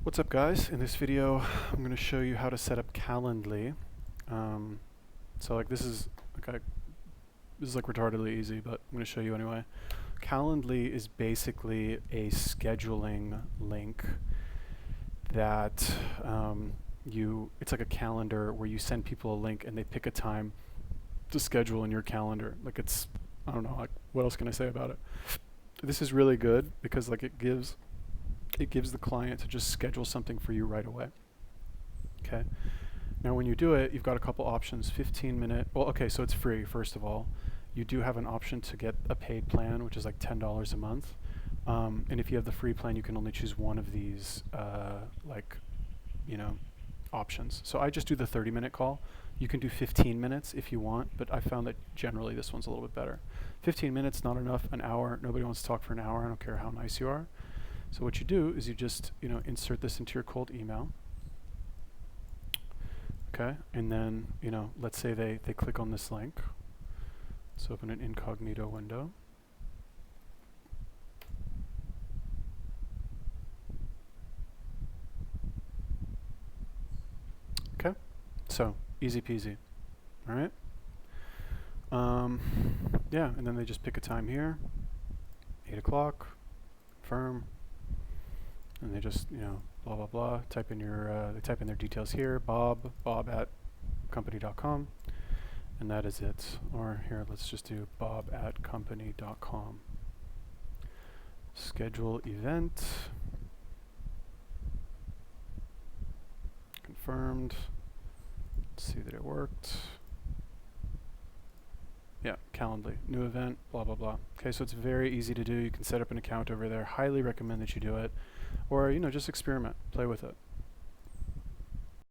What's up, guys? In this video I'm going to show you how to set up Calendly. So like this is like retardedly easy, but I'm going to show you anyway. Calendly is basically a scheduling link that it's like a calendar where you send people a link and they pick a time to schedule in your calendar. Like I don't know, like what else can I say about it? This is really good because like it gives the client to just schedule something for you right away. Okay. Now when you do it, you've got a couple options. 15-minute. Well, okay, so it's free, first of all. You do have an option to get a paid plan, which is like $10 a month. And if you have the free plan, you can only choose one of these options. So I just do the 30-minute call. You can do 15 minutes if you want, but I found that generally this one's a little bit better. 15 minutes, not enough. An hour, nobody wants to talk for an hour. I don't care how nice you are. So what you do is you just, insert this into your cold email. Okay, and then, let's say they click on this link. Let's open an incognito window. Okay, so easy peasy. All right. Yeah, and then they just pick a time here, 8 o'clock, confirm. And they just, blah, blah, blah, type in they type in their details here, bob at company.com, and that is it. Or here, let's just do bob at company.com. Schedule event. Confirmed. Let's see that it worked. Yeah, Calendly, new event, blah, blah, blah. Okay, so it's very easy to do. You can set up an account over there. Highly recommend that you do it. Or, just experiment, play with it.